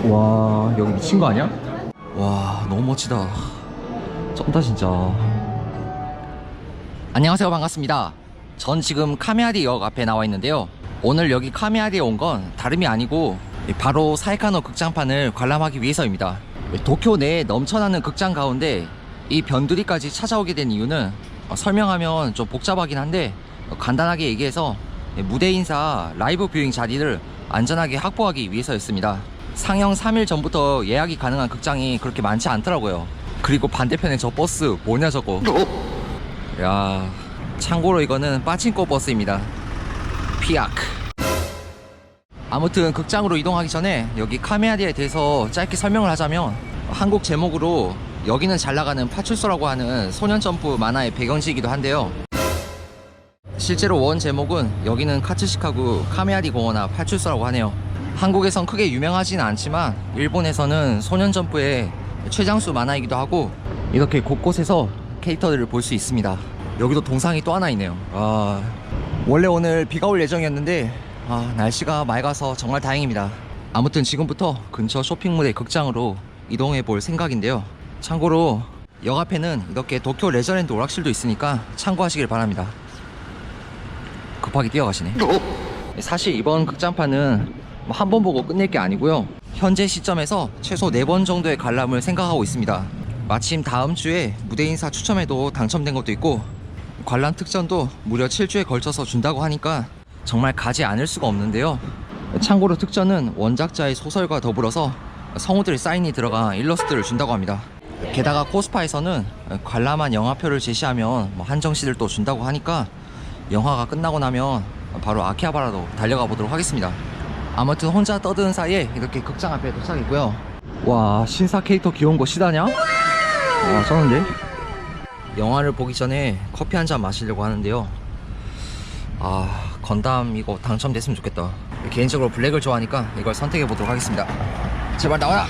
와, 여기 미친 거 아니야? 와, 너무 멋지다. 쩐다 진짜. 안녕하세요, 반갑습니다. 전 지금 카미야리역 앞에 나와 있는데요. 오늘 여기 카미야리에 온 건 다름이 아니고 바로 사이카노 극장판을 관람하기 위해서입니다. 도쿄 내에 넘쳐나는 극장 가운데 이 변두리까지 찾아오게 된 이유는 설명하면 좀 복잡하긴 한데 간단하게 얘기해서 무대 인사 라이브 뷰잉 자리를 안전하게 확보하기 위해서였습니다. 상영 3일 전부터 예약이 가능한 극장이 그렇게 많지 않더라고요. 그리고 반대편에 저 버스 뭐냐 저거. 야, 참고로 이거는 빠친코 버스입니다. 피아크. 아무튼 극장으로 이동하기 전에 여기 카미야리에 대해서 짧게 설명을 하자면, 한국 제목으로 여기는 잘 나가는 파출소라고 하는 소년점프 만화의 배경지이기도 한데요. 실제로 원 제목은 여기는 카츠시카구 카미야리 공원 앞 파출소라고 하네요. 한국에선 크게 유명하지는 않지만 일본에서는 소년점프의 최장수 만화이기도 하고, 이렇게 곳곳에서 캐릭터들을 볼 수 있습니다. 여기도 동상이 또 하나 있네요. 원래 오늘 비가 올 예정이었는데 날씨가 맑아서 정말 다행입니다. 아무튼 지금부터 근처 쇼핑몰의 극장으로 이동해 볼 생각인데요. 참고로 역 앞에는 이렇게 도쿄 레저랜드 오락실도 있으니까 참고하시길 바랍니다. 급하게 뛰어가시네. 사실 이번 극장판은 한 번 보고 끝낼 게 아니고요, 현재 시점에서 최소 4번 정도의 관람을 생각하고 있습니다. 마침 다음 주에 무대 인사 추첨에도 당첨된 것도 있고, 관람 특전도 무려 7주에 걸쳐서 준다고 하니까 정말 가지 않을 수가 없는데요. 참고로 특전은 원작자의 소설과 더불어서 성우들의 사인이 들어간 일러스트를 준다고 합니다. 게다가 코스파에서는 관람한 영화표를 제시하면 한정시들도 준다고 하니까 영화가 끝나고 나면 바로 아키하바라로 달려가 보도록 하겠습니다. 아무튼 혼자 떠드는 사이에 이렇게 극장 앞에 도착했고요. 와, 신사 캐릭터 귀여운 거 시다냐? 와, 쩌는데? 영화를 보기 전에 커피 한 잔 마시려고 하는데요. 건담 이거 당첨됐으면 좋겠다. 개인적으로 블랙을 좋아하니까 이걸 선택해 보도록 하겠습니다. 제발 나와라.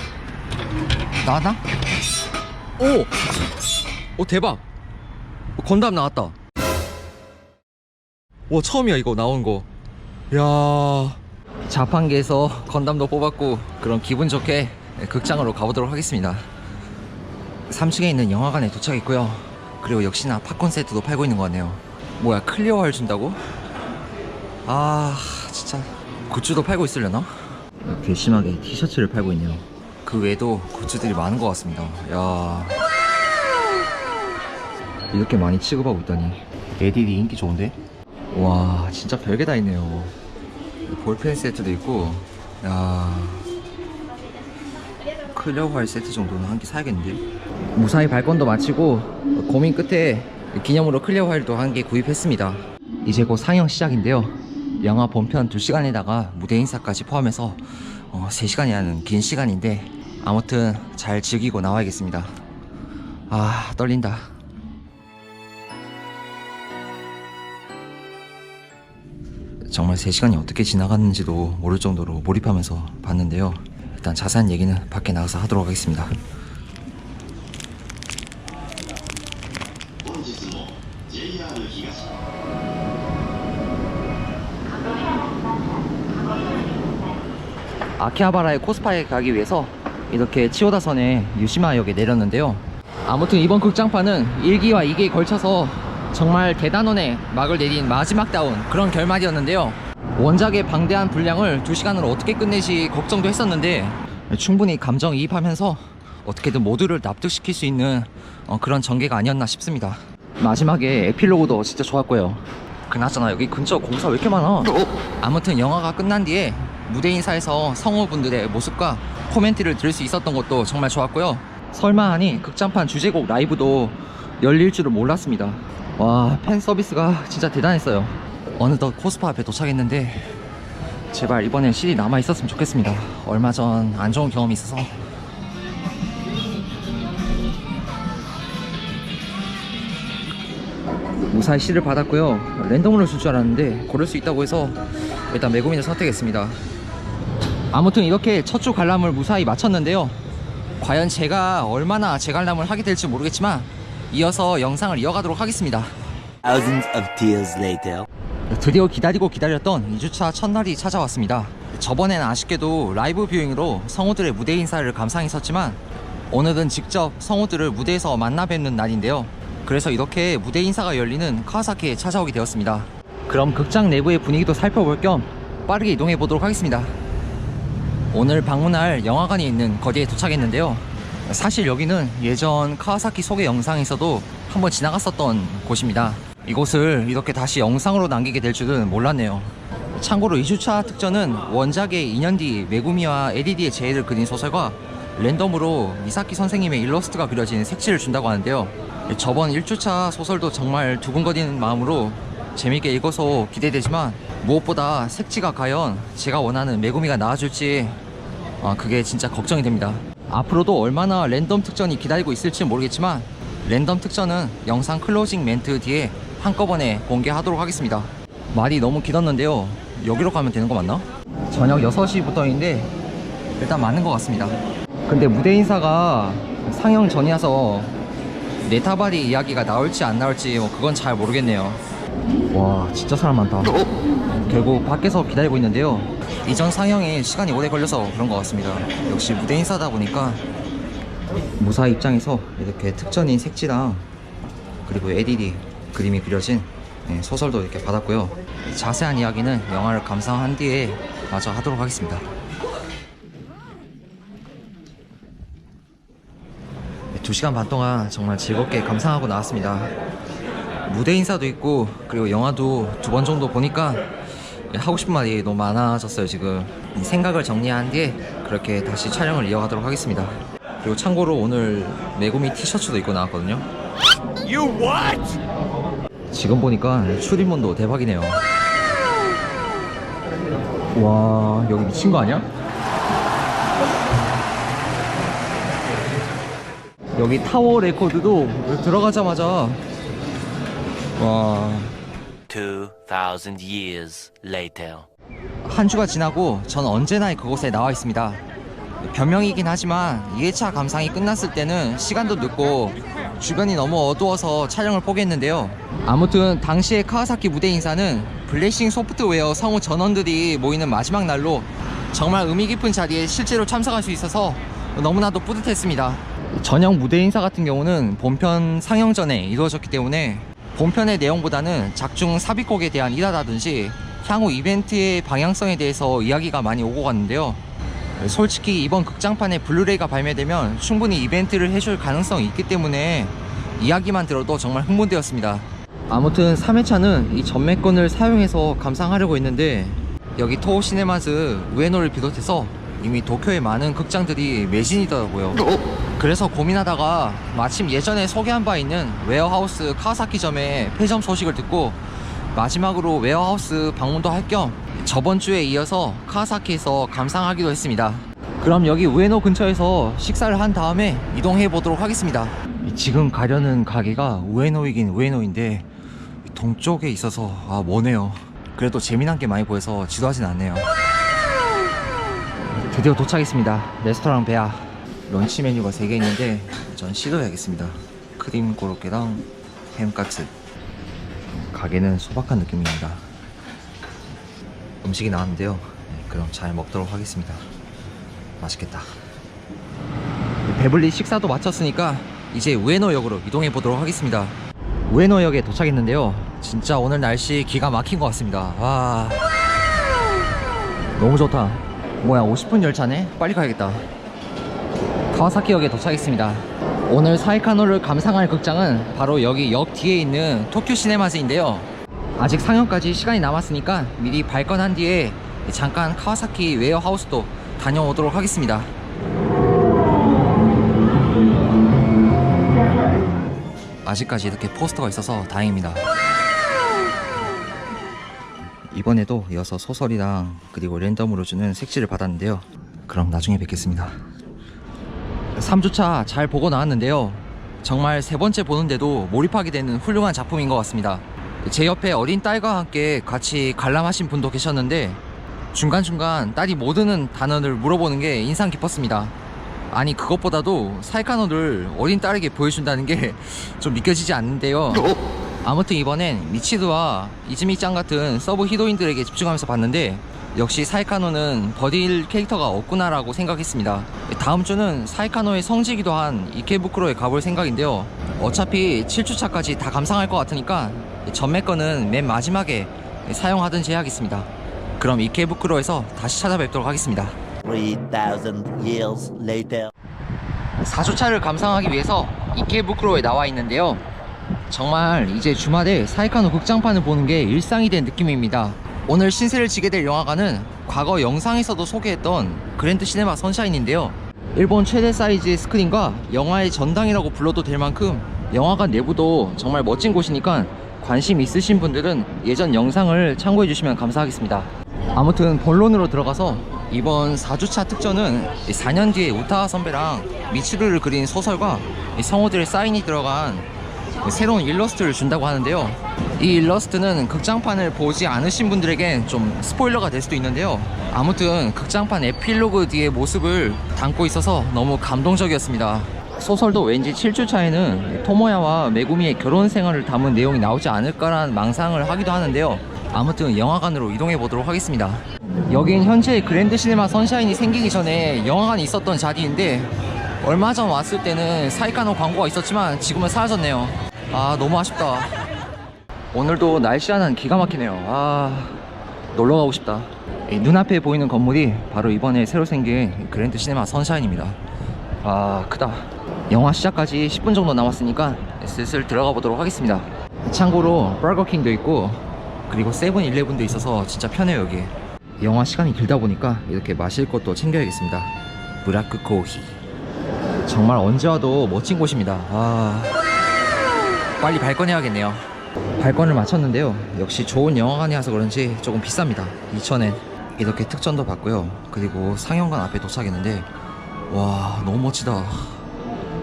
나왔나? 오 대박. 건담 나왔다. 와, 처음이야 이거 나온 거. 야, 자판기에서 건담도 뽑았고, 그럼 기분 좋게 극장으로 가보도록 하겠습니다. 3층에 있는 영화관에 도착했고요. 그리고 역시나 팝콘 세트도 팔고 있는 것 같네요. 뭐야, 클리어화를 준다고? 진짜 굿즈도 팔고 있으려나? 괘씸하게 티셔츠를 팔고 있네요. 그 외에도 굿즈들이 많은 것 같습니다. 야, 이렇게 많이 취급하고 있다니. LED 인기 좋은데? 와, 진짜 별게 다 있네요. 볼펜 세트도 있고, 야, 클리어화일 세트 정도는 한 개 사야겠는데? 무사히 발권도 마치고 고민 끝에 기념으로 클리어화일도 한 개 구입했습니다. 이제 곧 상영 시작인데요. 영화 본편 2시간에다가 무대 인사까지 포함해서 3시간이라는 긴 시간인데, 아무튼 잘 즐기고 나와야겠습니다. 떨린다. 정말 3시간이 어떻게 지나갔는지도 모를 정도로 몰입하면서 봤는데요. 일단 자세한 얘기는 밖에 나가서 하도록 하겠습니다. 아키하바라의 코스파에 가기 위해서 이렇게 치오다선의 유시마역에 내렸는데요. 아무튼 이번 극장판은 1기와 2기에 걸쳐서 정말 대단원의 막을 내린 마지막다운 그런 결말이었는데요. 원작의 방대한 분량을 2시간으로 어떻게 끝내지 걱정도 했었는데, 충분히 감정이입하면서 어떻게든 모두를 납득시킬 수 있는 그런 전개가 아니었나 싶습니다. 마지막에 에필로그도 진짜 좋았고요. 그나저나 여기 근처 공사 왜 이렇게 많아? 아무튼 영화가 끝난 뒤에 무대 인사에서 성우분들의 모습과 코멘트를 들을 수 있었던 것도 정말 좋았고요. 설마 하니 극장판 주제곡 라이브도 열릴 줄은 몰랐습니다. 와, 팬 서비스가 진짜 대단했어요. 어느덧 코스파 앞에 도착했는데 제발 이번엔 CD 남아있었으면 좋겠습니다. 얼마 전 안 좋은 경험이 있어서. 무사히 CD를 받았고요. 랜덤으로 줄 줄 알았는데 고를 수 있다고 해서 일단 메구미를 선택했습니다. 아무튼 이렇게 첫 주 관람을 무사히 마쳤는데요. 과연 제가 얼마나 재관람을 하게 될지 모르겠지만 이어서 영상을 이어가도록 하겠습니다. Thousands of tears later. 드디어 기다리고 기다렸던 2주차 첫날이 찾아왔습니다. 저번에는 아쉽게도 라이브 뷰잉으로 성우들의 무대 인사를 감상했었지만 오늘은 직접 성우들을 무대에서 만나 뵙는 날인데요. 그래서 이렇게 무대 인사가 열리는 카와사키에 찾아오게 되었습니다. 그럼 극장 내부의 분위기도 살펴볼 겸 빠르게 이동해 보도록 하겠습니다. 오늘 방문할 영화관이 있는 거리에 도착했는데요. 사실 여기는 예전 카와사키 소개 영상에서도 한번 지나갔었던 곳입니다. 이곳을 이렇게 다시 영상으로 남기게 될 줄은 몰랐네요. 참고로 2주차 특전은 원작의 2년 뒤 메구미와 에리디의 재해를 그린 소설과 랜덤으로 미사키 선생님의 일러스트가 그려진 색지를 준다고 하는데요. 저번 1주차 소설도 정말 두근거리는 마음으로 재밌게 읽어서 기대되지만 무엇보다 색지가 과연 제가 원하는 메구미가 나와줄지 그게 진짜 걱정이 됩니다. 앞으로도 얼마나 랜덤 특전이 기다리고 있을지 모르겠지만 랜덤 특전은 영상 클로징 멘트 뒤에 한꺼번에 공개하도록 하겠습니다. 말이 너무 길었는데요. 여기로 가면 되는 거 맞나? 저녁 6시부터인데 일단 맞는 것 같습니다. 근데 무대 인사가 상영 전이라서 네타바리 이야기가 나올지 안 나올지 그건 잘 모르겠네요. 와 진짜 사람 많다. 결국 밖에서 기다리고 있는데요. 이전 상영에 시간이 오래 걸려서 그런 것 같습니다. 역시 무대 인사다 보니까 무사 입장에서 이렇게 특전인 색지랑 그리고 LED 그림이 그려진 소설도 이렇게 받았고요. 자세한 이야기는 영화를 감상한 뒤에 마저 하도록 하겠습니다. 2시간 반 동안 정말 즐겁게 감상하고 나왔습니다. 무대 인사도 있고 그리고 영화도 2번 정도 보니까 하고 싶은 말이 너무 많아졌어요. 지금 생각을 정리한 뒤에 그렇게 다시 촬영을 이어가도록 하겠습니다. 그리고 참고로 오늘 메구미 티셔츠도 입고 나왔거든요. You what? 지금 보니까 출입문도 대박이네요. 와 여기 미친 거 아니야? 여기 타워 레코드도 들어가자마자 와 2000 years later. 한 주가 지나고 전 언제나 그곳에 나와 있습니다. 변명이긴 하지만 2회차 감상이 끝났을 때는 시간도 늦고 주변이 너무 어두워서 촬영을 포기했는데요. 아무튼 당시의 카와사키 무대 인사는 블레싱 소프트웨어 성우 전원들이 모이는 마지막 날로 정말 의미 깊은 자리에 실제로 참석할 수 있어서 너무나도 뿌듯했습니다. 저녁 무대 인사 같은 경우는 본편 상영 전에 이루어졌기 때문에 본편의 내용보다는 작중 삽입곡에 대한 일화라든지 향후 이벤트의 방향성에 대해서 이야기가 많이 오고 갔는데요. 솔직히 이번 극장판에 블루레이가 발매되면 충분히 이벤트를 해줄 가능성이 있기 때문에 이야기만 들어도 정말 흥분되었습니다. 아무튼 3회차는 이 전매권을 사용해서 감상하려고 했는데 여기 토호 시네마즈 우에노를 비롯해서 이미 도쿄의 많은 극장들이 매진이더라고요. 그래서 고민하다가 마침 예전에 소개한 바 있는 웨어하우스 카와사키점의 폐점 소식을 듣고 마지막으로 웨어하우스 방문도 할 겸 저번 주에 이어서 카와사키에서 감상하기도 했습니다. 그럼 여기 우에노 근처에서 식사를 한 다음에 이동해 보도록 하겠습니다. 지금 가려는 가게가 우에노이긴 우에노인데 동쪽에 있어서 머네요. 그래도 재미난 게 많이 보여서 지루하진 않네요. 드디어 도착했습니다. 레스토랑 베아. 런치 메뉴가 3개 있는데 전 시도해야겠습니다. 크림 고로케랑 햄카츠. 가게는 소박한 느낌입니다. 음식이 나왔는데요. 그럼 잘 먹도록 하겠습니다. 맛있겠다. 배불리 식사도 마쳤으니까 이제 우에노역으로 이동해 보도록 하겠습니다. 우에노역에 도착했는데요. 진짜 오늘 날씨 기가 막힌 것 같습니다. 와 너무 좋다. 뭐야 50분 열차네? 빨리 가야겠다. 카와사키역에 도착했습니다. 오늘 사이카노를 감상할 극장은 바로 여기 역 뒤에 있는 토큐 시네마즈인데요. 아직 상영까지 시간이 남았으니까 미리 발권한 뒤에 잠깐 카와사키 웨어하우스도 다녀오도록 하겠습니다. 아직까지 이렇게 포스터가 있어서 다행입니다. 이번에도 이어서 소설이랑 그리고 랜덤으로 주는 색지를 받았는데요. 그럼 나중에 뵙겠습니다. 3주차 잘 보고 나왔는데요. 정말 3번째 보는데도 몰입하게 되는 훌륭한 작품인 것 같습니다. 제 옆에 어린 딸과 함께 같이 관람하신 분도 계셨는데 중간중간 딸이 모르는 단어를 물어보는 게 인상 깊었습니다. 아니 그것보다도 사이카노를 어린 딸에게 보여준다는 게 좀 믿겨지지 않는데요. 아무튼 이번엔 미치루와 이즈미짱 같은 서브 히로인들에게 집중하면서 봤는데 역시 사이카노는 버딜 캐릭터가 없구나라고 생각했습니다. 다음 주는 사이카노의 성지이기도 한 이케부쿠로에 가볼 생각인데요. 어차피 7주차까지 다 감상할 것 같으니까 전매 거는 맨 마지막에 사용하든지 해야겠습니다. 그럼 이케부쿠로에서 다시 찾아뵙도록 하겠습니다. 3,000 years later. 4주차를 감상하기 위해서 이케부쿠로에 나와 있는데요. 정말 이제 주말에 사이카노 극장판을 보는 게 일상이 된 느낌입니다. 오늘 신세를 지게 될 영화관은 과거 영상에서도 소개했던 그랜드 시네마 선샤인인데요. 일본 최대 사이즈의 스크린과 영화의 전당이라고 불러도 될 만큼 영화관 내부도 정말 멋진 곳이니까 관심 있으신 분들은 예전 영상을 참고해 주시면 감사하겠습니다. 아무튼 본론으로 들어가서 이번 4주차 특전은 4년 뒤에 우타하 선배랑 미츠루를 그린 소설과 성우들의 사인이 들어간 새로운 일러스트를 준다고 하는데요. 이 일러스트는 극장판을 보지 않으신 분들에겐 좀 스포일러가 될 수도 있는데요. 아무튼 극장판 에필로그 뒤의 모습을 담고 있어서 너무 감동적이었습니다. 소설도 왠지 7주차에는 토모야와 메구미의 결혼 생활을 담은 내용이 나오지 않을까라는 망상을 하기도 하는데요. 아무튼 영화관으로 이동해 보도록 하겠습니다. 여긴 현재 그랜드 시네마 선샤인이 생기기 전에 영화관이 있었던 자리인데 얼마 전 왔을 때는 사이카노 광고가 있었지만 지금은 사라졌네요. 아, 너무 아쉽다. 오늘도 날씨 하나는 기가 막히네요. 아, 놀러 가고 싶다. 눈앞에 보이는 건물이 바로 이번에 새로 생긴 그랜드 시네마 선샤인입니다. 아, 크다. 영화 시작까지 10분 정도 남았으니까 슬슬 들어가 보도록 하겠습니다. 참고로 버거킹도 있고 그리고 세븐일레븐도 있어서 진짜 편해요. 여기 영화 시간이 길다 보니까 이렇게 마실 것도 챙겨야겠습니다. 브라크 코히. 정말 언제 와도 멋진 곳입니다. 아, 빨리 발권해야겠네요. 발권을 마쳤는데요. 역시 좋은 영화관이라서 그런지 조금 비쌉니다. 2,000엔. 이렇게 특전도 받고요. 그리고 상영관 앞에 도착했는데 와, 너무 멋지다.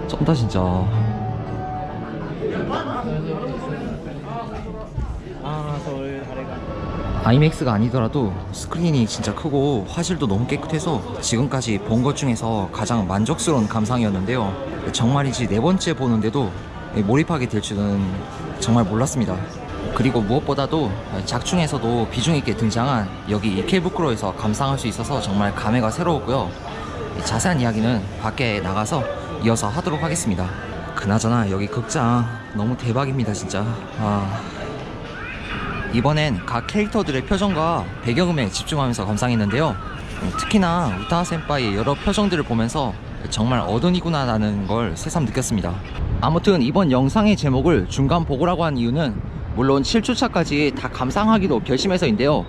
쩐다 진짜. 아이맥스가 아니더라도 스크린이 진짜 크고 화질도 너무 깨끗해서 지금까지 본 것 중에서 가장 만족스러운 감상이었는데요. 정말이지 네 번째 보는데도 몰입하게 될 줄은 정말 몰랐습니다. 그리고 무엇보다도 작중에서도 비중 있게 등장한 여기 이케부쿠로에서 감상할 수 있어서 정말 감회가 새로웠고요. 자세한 이야기는 밖에 나가서 이어서 하도록 하겠습니다. 그나저나 여기 극장 너무 대박입니다 진짜. 아, 이번엔 각 캐릭터들의 표정과 배경음에 집중하면서 감상했는데요. 특히나 우타하 센파이의 여러 표정들을 보면서 정말 어른이구나 라는 걸 새삼 느꼈습니다. 아무튼 이번 영상의 제목을 중간 보고라고 한 이유는 물론 7주차까지 다 감상하기로 결심해서인데요.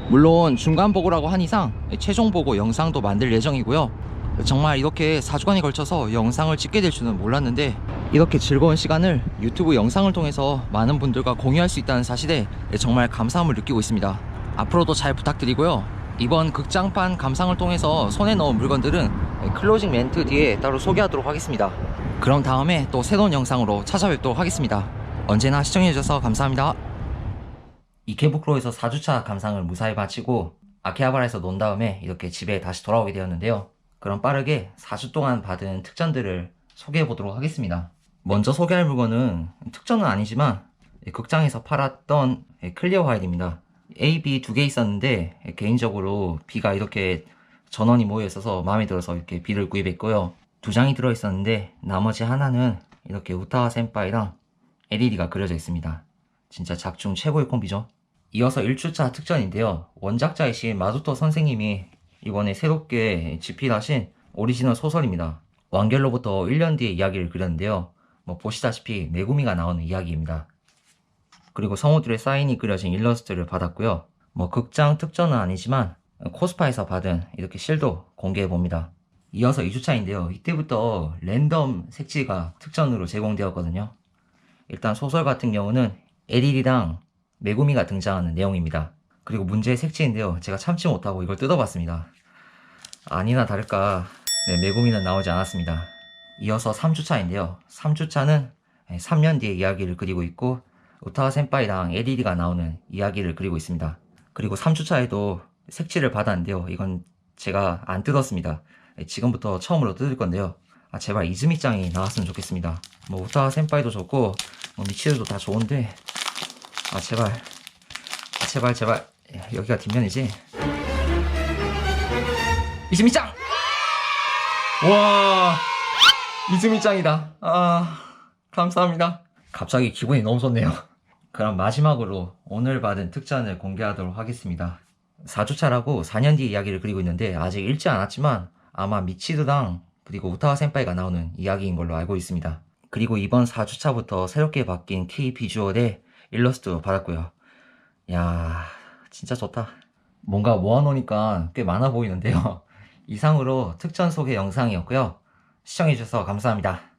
물론 중간 보고라고 한 이상 최종 보고 영상도 만들 예정이고요. 정말 이렇게 4주간에 걸쳐서 영상을 찍게 될 줄은 몰랐는데 이렇게 즐거운 시간을 유튜브 영상을 통해서 많은 분들과 공유할 수 있다는 사실에 정말 감사함을 느끼고 있습니다. 앞으로도 잘 부탁드리고요. 이번 극장판 감상을 통해서 손에 넣은 물건들은 클로징 멘트 뒤에 따로 소개하도록 하겠습니다. 그럼 다음에 또 새로운 영상으로 찾아뵙도록 하겠습니다. 언제나 시청해주셔서 감사합니다. 이케부쿠로에서 4주차 감상을 무사히 마치고 아키하바라에서 논 다음에 이렇게 집에 다시 돌아오게 되었는데요. 그럼 빠르게 4주 동안 받은 특전들을 소개해 보도록 하겠습니다. 먼저 소개할 물건은 특전은 아니지만 극장에서 팔았던 클리어 화일입니다. A, B 두 개 있었는데 개인적으로 B가 이렇게 전원이 모여 있어서 마음에 들어서 이렇게 B를 구입했고요. 두 장이 들어 있었는데 나머지 하나는 이렇게 우타하 센파이랑 LED가 그려져 있습니다. 진짜 작중 최고의 콤비죠. 이어서 1주차 특전인데요. 원작자이신 마조토 선생님이 이번에 새롭게 집필하신 오리지널 소설입니다. 완결로부터 1년 뒤의 이야기를 그렸는데요. 보시다시피 메구미가 나오는 이야기입니다. 그리고 성우들의 사인이 그려진 일러스트를 받았고요. 극장 특전은 아니지만 코스파에서 받은 이렇게 실도 공개해봅니다. 이어서 2주차인데요. 이때부터 랜덤 색지가 특전으로 제공되었거든요. 일단 소설 같은 경우는 LED랑 메구미가 등장하는 내용입니다. 그리고 문제의 색지인데요. 제가 참지 못하고 이걸 뜯어봤습니다. 아니나 다를까 메구미는 나오지 않았습니다. 이어서 3주차인데요. 3주차는 3년 뒤의 이야기를 그리고 있고 우타하 센파이랑 LED가 나오는 이야기를 그리고 있습니다. 그리고 3주차에도 색지를 받았는데요. 이건 제가 안 뜯었습니다. 지금부터 처음으로 뜯을 건데요. 제발 이즈미짱이 나왔으면 좋겠습니다. 우타하 센파이도 좋고 미치루도 다 좋은데 제발 여기가 뒷면이지? 이즈미짱! 와, 이즈미짱이다. 아, 감사합니다. 갑자기 기분이 너무 좋네요. 그럼 마지막으로 오늘 받은 특전을 공개하도록 하겠습니다. 4주차라고 4년 뒤 이야기를 그리고 있는데 아직 읽지 않았지만 아마 미치드랑 그리고 우타와 센파이가 나오는 이야기인 걸로 알고 있습니다. 그리고 이번 4주차부터 새롭게 바뀐 키 비주얼의 일러스트 받았고요. 야, 진짜 좋다. 뭔가 모아놓으니까 꽤 많아 보이는데요. 이상으로 특전 소개 영상이었고요. 시청해주셔서 감사합니다.